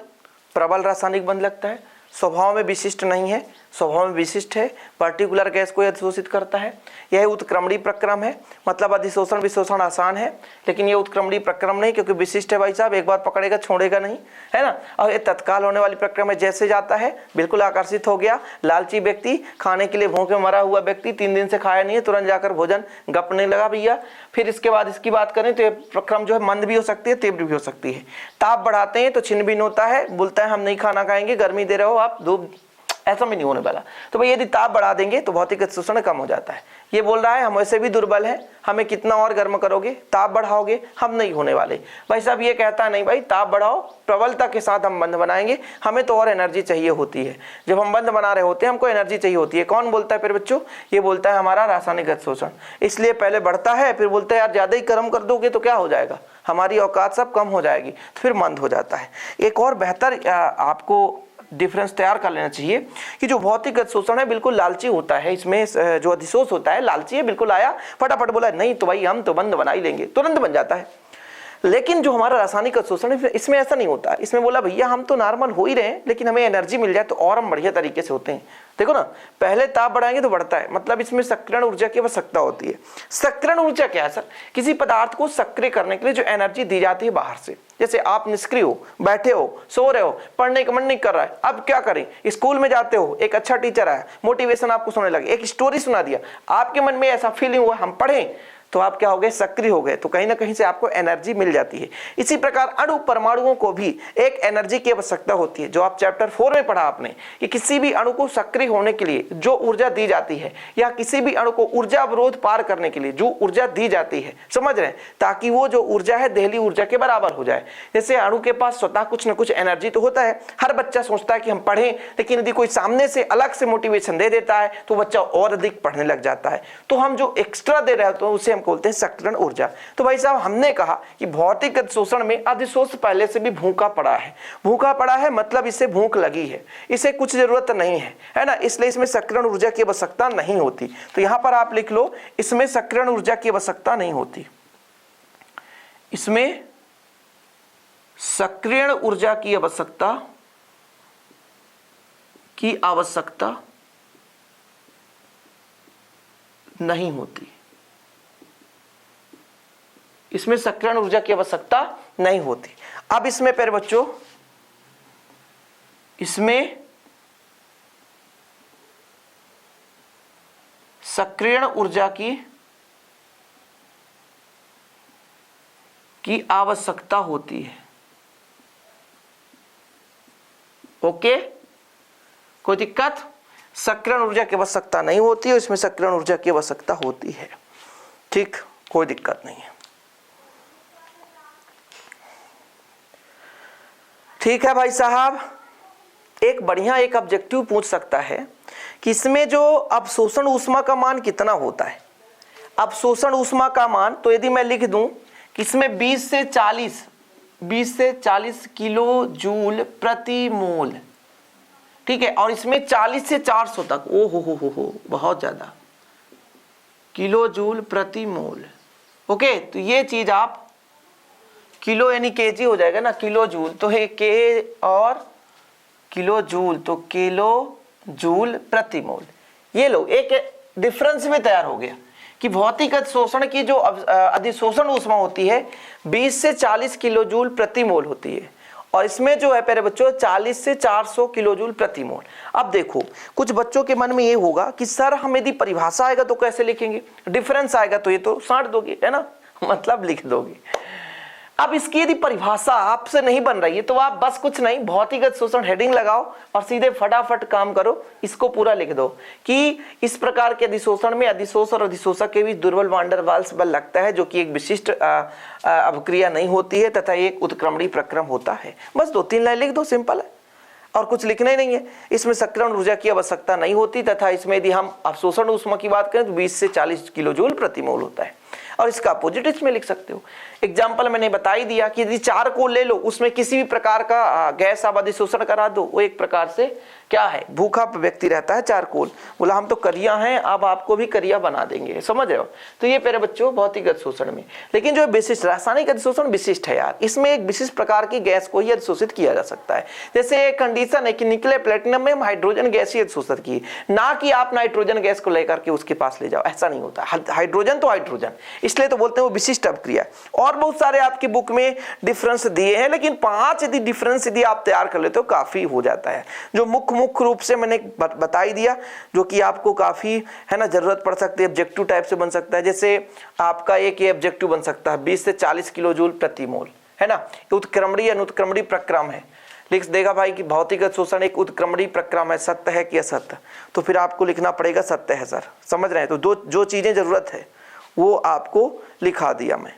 प्रबल रासायनिक बंध लगता है, स्वभाव में विशिष्ट नहीं है, स्वभाव में विशिष्ट है, पर्टिकुलर गैस को अधिशोषित करता है। यह उत्क्रमणीय प्रक्रम है, मतलब अधिशोषण विशोषण आसान है, लेकिन यह उत्क्रमणीय प्रक्रम नहीं, क्योंकि विशिष्ट है भाई साहब, एक बार पकड़ेगा छोड़ेगा नहीं, है ना। और ये तत्काल होने वाली प्रक्रम है, जैसे जाता है बिल्कुल आकर्षित हो गया, लालची व्यक्ति, खाने के लिए भूखे मरा हुआ व्यक्ति, 3 दिन से खाया नहीं है, तुरंत जाकर भोजन गपने लगा भैया। फिर इसके बाद इसकी बात करें तो ये प्रक्रम जो है मंद भी हो सकती है, तीव्र भी हो सकती है। ताप बढ़ाते हैं तो छिन्न भिन्न होता है, बोलता है हम नहीं खाना खाएंगे, गर्मी दे रहे हो आप, धूप, ऐसा भी नहीं होने वाला। तो भाई यदि ताप बढ़ा देंगे तो भौतिक शोषण कम हो जाता है। ये बोल रहा है हम वैसे भी दुर्बल हैं, हमें कितना और गर्म करोगे, ताप बढ़ाओगे, हम नहीं होने वाले। भाई साहब ये कहता नहीं भाई ताप बढ़ाओ, प्रबलता के साथ हम बंध बनाएंगे, हमें तो और एनर्जी चाहिए होती है। जब हम बंध बना रहे होते हैं हमको एनर्जी चाहिए होती है। कौन बोलता है फिर बच्चों, ये बोलता है हमारा रासायनिक शोषण। इसलिए पहले बढ़ता है, फिर बोलता है यार ज्यादा ही गर्म कर दोगे तो क्या हो जाएगा, हमारी औकात सब कम हो जाएगी, तो फिर मंद हो जाता है। एक और बेहतर आपको डिफरेंस तैयार कर लेना चाहिए कि जो भौतिक शोषण है बिल्कुल लालची होता है। इसमें जो अधिशोष होता है लालची है, बिल्कुल आया फटाफट बोला नहीं तो भाई हम तो बंद बना ही लेंगे, तुरंत बन जाता है। लेकिन जो हमारा रासायनिक शोषण है इसमें ऐसा नहीं होता। इसमें बोला भैया हम तो नॉर्मल हो ही रहे हैं, लेकिन हमें एनर्जी मिल जाए तो और हम बढ़िया तरीके से होते हैं। देखो ना, पहले ताप बढ़ाएंगे तो बढ़ता है, मतलब इसमें सक्रियण ऊर्जा की आवश्यकता होती है। सक्रियण ऊर्जा क्या है सर, किसी पदार्थ को सक्रिय करने के लिए जो एनर्जी दी जाती है बाहर से। जैसे आप निष्क्रिय हो, बैठे हो, सो रहे हो, पढ़ने का मन नहीं कर रहा है, अब क्या करें, स्कूल में जाते हो, एक अच्छा टीचर आया, मोटिवेशन आपको सुनने लगे, एक स्टोरी सुना दिया, आपके मन में ऐसा फीलिंग हुआ हम पढ़ें, तो आप क्या हो गए, सक्रिय हो गए, तो कहीं ना कहीं से आपको एनर्जी मिल जाती है। इसी प्रकार अणु परमाणुओं को भी एक एनर्जी की आवश्यकता होती है, जो आप चैप्टर 4 में पढ़ा आपने कि किसी भी अणु को सक्रिय होने के लिए जो ऊर्जा दी जाती है, या किसी भी अणु को ऊर्जा अवरोध पार करने के लिए जो ऊर्जा दी जाती है, समझ रहे हैं, ताकि वो जो ऊर्जा है देहली ऊर्जा के बराबर हो जाए। जैसे अणु के पास स्वतः कुछ न कुछ एनर्जी तो होता है, हर बच्चा सोचता है कि हम पढ़ें, लेकिन यदि कोई सामने से अलग से मोटिवेशन दे देता है तो बच्चा और अधिक पढ़ने लग जाता है। तो हम जो एक्स्ट्रा दे रहे होते हैं उसे हम बोलते हैं सक्रियण ऊर्जा। तो भाई साहब हमने कहा कि भौतिक शोषण में अधिशोष पहले से भी भूखा पड़ा है, भूखा पड़ा है मतलब इसे भूख लगी है, इसे कुछ जरूरत नहीं है, है ना, इसलिए इसमें सक्रियण ऊर्जा की आवश्यकता नहीं होती। तो यहां पर आप लिख लो, इसमें सक्रियण ऊर्जा की आवश्यकता नहीं होती, इसमें सक्रियण ऊर्जा की आवश्यकता नहीं होती, इसमें सक्रियण ऊर्जा की आवश्यकता नहीं होती। अब इसमें प्यारे बच्चों, इसमें सक्रियण ऊर्जा की आवश्यकता होती है। ओके, कोई दिक्कत, सक्रियण ऊर्जा की आवश्यकता नहीं होती है, इसमें सक्रियण ऊर्जा की आवश्यकता होती है। ठीक, कोई दिक्कत नहीं है। ठीक है भाई साहब, एक बढ़िया एक ऑब्जेक्टिव पूछ सकता है कि इसमें जो अवशोषण ऊष्मा का मान कितना होता है। अवशोषण ऊष्मा का मान, तो यदि मैं लिख दूं कि इसमें 20 से 40 किलो जूल प्रति मोल, ठीक है, और इसमें 40 से 400 तक, ओ हो बहुत ज्यादा, किलो जूल प्रति मोल। ओके, तो ये चीज आप किलो यानी केजी हो जाएगा ना, किलो जूल, तो है के और किलो जूल, तो किलो जूल प्रति मोल। ये लो एक डिफरेंस में तैयार हो गया कि भौतिक अधिशोषण की जो अधिशोषण ऊष्मा होती है 20 से 40 किलो जूल प्रति मोल होती है, और इसमें जो है प्यारे बच्चों 40 से 400 किलो जूल प्रति मोल। अब देखो कुछ बच्चों के मन में ये होगा कि सर हम यदि परिभाषा आएगा तो कैसे लिखेंगे, डिफरेंस आएगा तो ये तो साट दोगे, है ना, मतलब लिख दोगे। अब इसकी यदि परिभाषा आपसे नहीं बन रही है तो आप बस कुछ नहीं, भौतिक अधिशोषण हेडिंग लगाओ और सीधे फटाफट काम करो, इसको पूरा लिख दो कि इस प्रकार के अधिशोषण में अधिशोष और अधिशोषक के बीच दुर्बल वान डेर वाल्स बल लगता है, जो कि एक विशिष्ट अभिक्रिया नहीं होती है तथा एक उत्क्रमणीय प्रक्रम होता है। बस 2-3 लाइन लिख दो, सिंपल है, और कुछ लिखना ही नहीं है। इसमें सक्रियण ऊर्जा की आवश्यकता नहीं होती तथा इसमें यदि हम अवशोषण ऊष्मा की बात करें तो 20 से 40 किलो जूल प्रति मोल होता है, और इसका अपोजिट इसमें लिख सकते हो। एग्जाम्पल मैंने बता ही दिया कि यदि चारकोल ले लो, उसमें किसी भी प्रकार का गैस आप अधिशोषण करा दो, वो एक प्रकार से क्या है, भूखा व्यक्ति रहता है चारकोल, बोला हम तो करिया हैं, अब आपको भी करिया बना देंगे, समझ रहे हो। तो ये प्यारे बच्चों भौतिक अधिशोषण में। लेकिन जो विशिष्ट रासायनिक अधिशोषण विशिष्ट है यार, इसमें एक विशिष्ट प्रकार की गैस को ही अधिशोषित किया जा सकता है। जैसे एक कंडीशन है कि निकले प्लेटिनम में हम हाइड्रोजन गैस ही अधिशोषित की, ना कि आप नाइट्रोजन गैस को लेकर के उसके पास ले जाओ, ऐसा नहीं होता। हाइड्रोजन तो हाइड्रोजन, इसलिए तो बोलते हैं वो विशिष्ट अपक्रिया। और बहुत सारे आपकी बुक में डिफरेंस दिए हैं, लेकिन 5 यदि डिफरेंस यदि आप तैयार कर लेते हो काफी हो जाता है। जो मुख्य रूप से मैंने बता ही दिया, जो कि आपको काफी है ना जरूरत पड़ सकती है, ऑब्जेक्टिव टाइप से बन सकता है। जैसे आपका एक ये ऑब्जेक्टिव बन सकता है 20 से 40 किलो जूल प्रति मोल, है ना, उत्क्रमणीय अनुत्क्रमणीय प्रक्रम है। लिख देगा भाई कि भौतिक अधिशोषण एक उत्क्रमणीय प्रक्रम है, सत्य है कि असत्य, तो फिर आपको लिखना पड़ेगा सत्य है सर, समझ रहे हैं। तो जो चीजें जरूरत है वो आपको लिखा दिया मैं,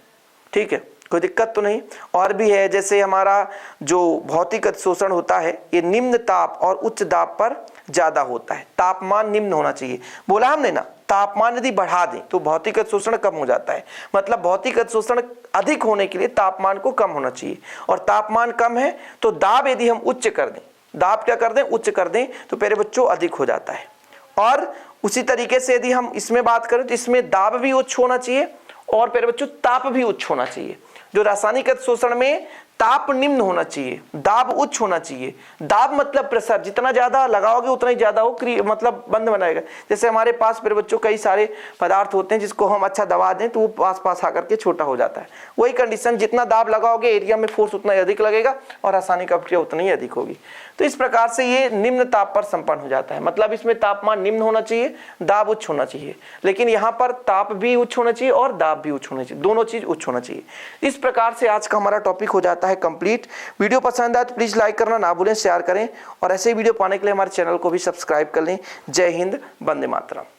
ठीक है, कोई दिक्कत तो नहीं। और भी है, जैसे हमारा जो भौतिक अधिशोषण होता है ये निम्न ताप और उच्च दाब पर ज्यादा होता है, तापमान निम्न होना चाहिए, बोला हमने ना, तापमान यदि बढ़ा दें तो भौतिक अधिशोषण कम हो जाता है। मतलब भौतिक अधिशोषण अधिक होने के लिए तापमान को कम होना चाहिए, और तापमान कम है तो दाब यदि हम उच्च कर दें, दाब क्या कर दें, उच्च कर दें, तो प्यारे बच्चों अधिक हो जाता है। और उसी तरीके से यदि हम इसमें बात करें तो इसमें दाब भी उच्च होना चाहिए और प्यारे बच्चों ताप भी उच्च होना चाहिए। जो रासायनिक अधिशोषण में ताप निम्न होना चाहिए, दाब उच्च होना चाहिए। दाब मतलब प्रेशर, जितना ज्यादा लगाओगे उतना ही ज्यादा वो मतलब बंद बनाएगा। जैसे हमारे पास मेरे बच्चों कई सारे पदार्थ होते हैं जिसको हम अच्छा दबा दें तो वो पास पास आकर के छोटा हो जाता है। वही कंडीशन, जितना दाब लगाओगे एरिया में फोर्स उतना ही अधिक लगेगा और रासायनिक अभिक्रिया उतनी ही अधिक होगी। तो इस प्रकार से ये निम्न ताप पर संपन्न हो जाता है। मतलब इसमें तापमान निम्न होना चाहिए, दाब उच्च होना चाहिए, लेकिन यहाँ पर ताप भी उच्च होना चाहिए और दाब भी उच्च होना चाहिए, दोनों चीज उच्च होना चाहिए। इस प्रकार से आज का हमारा टॉपिक हो जाता है कंप्लीट। वीडियो पसंद आए तो प्लीज लाइक करना ना भूलें, शेयर करें, और ऐसे ही वीडियो पाने के लिए हमारे चैनल को भी सब्सक्राइब कर लें। जय हिंद, वंदे मातरम।